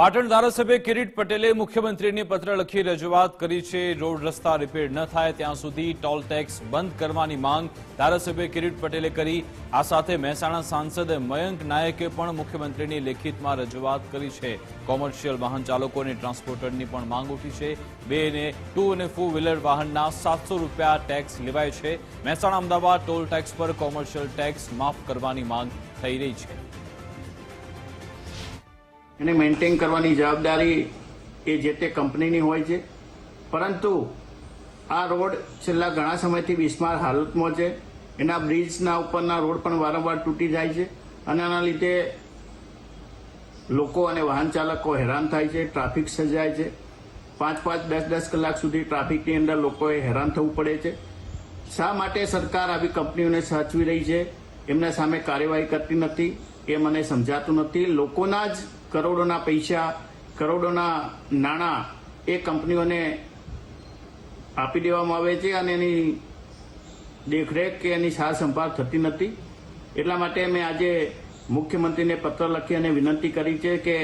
પાટણ ધારાસભ્ય કિરીટ પટેલે મુખ્યમંત્રીને પત્ર લખી રજૂઆત કરી છે। રોડ રસ્તા રિપેર ન થાય ત્યાં સુધી ટોલ ટેક્સ બંધ કરવાની માંગ ધારાસભ્ય કિરીટ પટેલે કરી। આ સાથે મહેસાણા સાંસદ મયંક નાયકે પણ મુખ્યમંત્રીની લેખિતમાં રજૂઆત કરી છે। કોમર્શિયલ વાહન ચાલકો અને ટ્રાન્સપોર્ટરની પણ માંગ ઉઠી છે। 2 અને 2 અને 4 વ્હીલર વાહનના 700 રૂપિયા ટેક્સ લેવાય છે। મહેસાણા અમદાવાદ ટોલ ટેક્સ પર કોમર્શિયલ ટેક્સ માફ કરવાની માંગ થઈ રહી છે। એને મેન્ટેન કરવાની જવાબદારી એ જે તે કંપનીની હોય છે, પરંતુ આ રોડ છેલ્લા ઘણા સમયથી બિસ્માર હાલતમાં છે। એના બ્રિજના ઉપરના રોડ પણ વારંવાર તૂટી જાય છે અને આના લીધે લોકો અને વાહન ચાલકો હેરાન થાય છે, ટ્રાફિક સર્જાય છે। 5-5, 10-10 કલાક સુધી ટ્રાફિકની અંદર લોકોએ હેરાન થવું પડે છે। શા માટે સરકાર આવી કંપનીઓને સાચવી રહી છે, એમના સામે કાર્યવાહી કરતી નથી, એ મને સમજાતું નથી। લોકોના જ કરોડોના પૈસા, કરોડોના નાણાં એ કંપનીઓને આપી દેવામાં આવે છે અને એની દેખરેખ કે એની સાર સંભાળ થતી નથી। એટલા માટે મેં આજે મુખ્યમંત્રીને પત્ર લખી અને વિનંતી કરી છે કે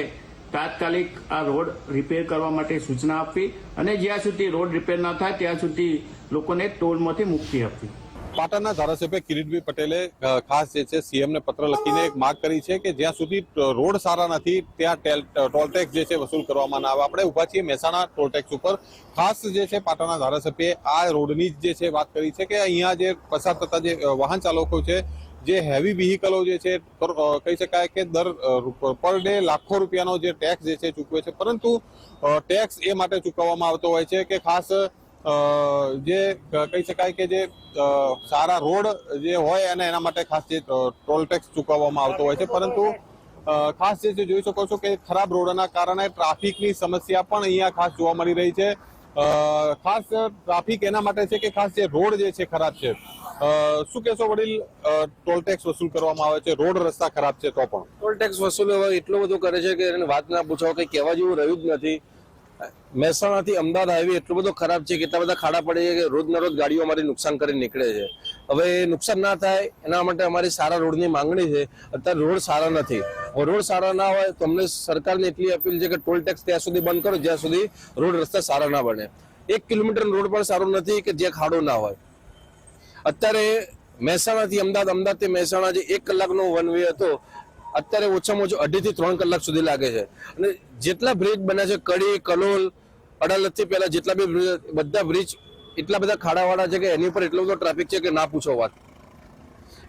તાત્કાલિક આ રોડ રિપેર કરવા માટે સૂચના આપવી અને જ્યાં સુધી રોડ રિપેર ન થાય ત્યાં સુધી લોકોને ટોલમાંથી મુક્તિ આપવી। પાટણના ધારાસભ્ય કિરીટભાઈ પટેલે ખાસ જે છે સીએમને પત્ર લખીને એક માંગ કરી છે કે જ્યાં સુધી રોડ સારા નથી ત્યાં ટોલ ટેક્સ જે છે વસૂલ કરવામાં ના આવે। આપણે ઉભા છીએ મહેસાણા ટોલ ટેક્સ ઉપર। ખાસ જે છે પાટણના ધારાસભ્યએ આ રોડની જે છે વાત કરી છે કે અહીંયા જે પસાર થતા જે વાહન ચાલકો છે, જે હેવી વ્હીકલો જે છે કહી શકાય કે પર ડે લાખો રૂપિયાનો જે ટેક્સ જે છે ચૂકવે છે, પરંતુ ટેક્સ એ માટે ચૂકવવામાં આવતો હોય છે કે ખાસ જે કહી શકાય કે જે સારા રોડ જે હોય અને એના માટે ખાસ જે ટોલ ટેક્સ ચૂકવવામાં આવતો હોય છે, પરંતુ ખાસ જે જોઈ શકો છો કે ખરાબ રોડના કારણે ટ્રાફિકની સમસ્યા પણ અહીંયા ખાસ જોવા મળી રહી છે। ખાસ ટ્રાફિક એના માટે છે કે ખાસ જે રોડ જે છે ખરાબ છે। શું કહેશો વડીલ, ટોલ ટેક્સ વસૂલ કરવામાં આવે છે, રોડ રસ્તા ખરાબ છે તો પણ ટોલ ટેક્સ વસૂલ એટલું બધું કરે છે કે એને વાત ના પૂછો, કે કહેવા જેવું રહ્યું જ નથી। મહેસાણાથી અમદાવાદ હાઈવે એટલો બધો ખરાબ છે, કેટલા બધા ખાડા પડે છે કે રોજના રોજ ગાડીઓ અમારી નુકસાન કરી નીકળે છે। હવે નુકસાન ના થાય એના માટે અમારી સારા રોડની માંગણી છે। અત્યારે રોડ સારા નથી, રોડ સારા ના હોય તો અમને સરકારને એટલી અપીલ છે કે ટોલ ટેક્સ ત્યાં સુધી બંધ કરો જ્યાં સુધી રોડ રસ્તા સારા ના બને। 1 કિલોમીટર રોડ પણ સારો નથી કે જે ખાડો ના હોય। અત્યારે મહેસાણાથી અમદાવાદ, અમદાવાદથી મહેસાણા જે 1 કલાકનો વન વે હતો, અત્યારે ઓછામાં ઓછું 2.5 થી 3 કલાક સુધી લાગે છે। અને જેટલા બ્રિજ બન્યા છે, કડી, કલોલ, અડાલજથી પહેલા જેટલા બી બધા બ્રિજ એટલા બધા ખાડાવાળા છે કે એની ઉપર એટલો બધો ટ્રાફિક છે કે ના પૂછો વાત।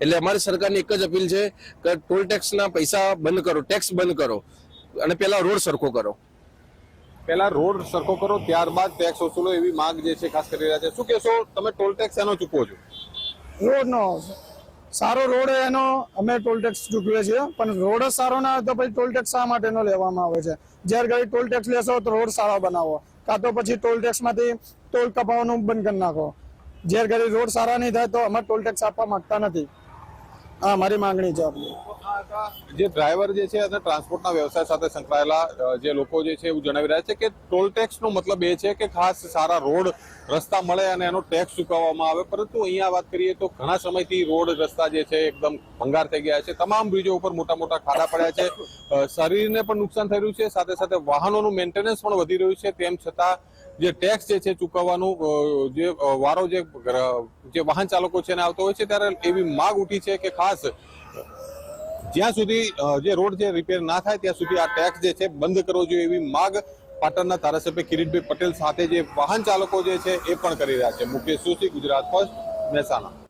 એટલે અમારી સરકારની એક જ અપીલ છે કે ટોલ ટેક્સના પૈસા બંધ કરો, ટેક્સ બંધ કરો અને પહેલા રોડ સરખો કરો। પહેલા રોડ સરખો કરો ત્યારબાદ ટેક્સ વસૂલો એવી માંગ જે છે ખાસ કરી રહ્યા છે। શું કહેશો તમે, ટોલ ટેક્સ એનો ચૂકવો છો? રોડનો સારો રોડ એનો અમે ટોલ ટેક્સ ચૂકવીએ છીએ, પણ રોડ જ સારો ના હોય તો પછી ટોલ ટેક્સ શા માટેનો લેવામાં આવે છે? જ્યારે ઘડી ટોલ ટેક્સ લેશો તો રોડ સારા બનાવો, કાં તો પછી ટોલ ટેક્સમાંથી ટોલ કપાવવાનું બંધ કરી નાખો। જ્યારે ઘડી રોડ સારા નહીં થાય તો અમે ટોલ ટેક્સ આપવા માંગતા નથી। હા, મારી માંગણી છે આપણી। જે ડ્રાઈવર જે છે અને ટ્રાન્સપોર્ટના વ્યવસાય સાથે સંકળાયેલા જે લોકો જે છે એવું જણાવી રહ્યા છે કે ટોલ ટેક્સનો મતલબ એ છે કે ખાસ સારા રોડ રસ્તા મળે અને એનો ટેક્સ ચૂકવવામાં આવે, પરંતુ અહીંયા વાત કરીએ તો ઘણા સમયથી રોડ રસ્તા જે છે એકદમ ભંગાર થઈ ગયા છે। તમામ બ્રિજો ઉપર મોટા મોટા ખાડા પડ્યા છે, શરીરને પણ નુકસાન થઈ રહ્યું છે, સાથે સાથે વાહનોનું મેન્ટેનન્સ પણ વધી રહ્યું છે। તેમ છતાં જે ટેક્સ જે છે ચૂકવવાનું જે વારો જે વાહન ચાલકો છે એને આવતો હોય છે, ત્યારે એવી માંગ ઉઠી છે કે ખાસ જ્યાં સુધી જે રોડ જે રિપેર ના થાય ત્યાં સુધી આ ટેક્સ જે છે બંધ કરવો જોઈએ એવી માંગ પાટણના ધારાસભ્ય કિરીટભાઈ પટેલ સાથે જે વાહન ચાલકો જે છે એ પણ કરી રહ્યા છે। મુકેશ જોશી, ગુજરાત ફર્સ્ટ, મહેસાણા।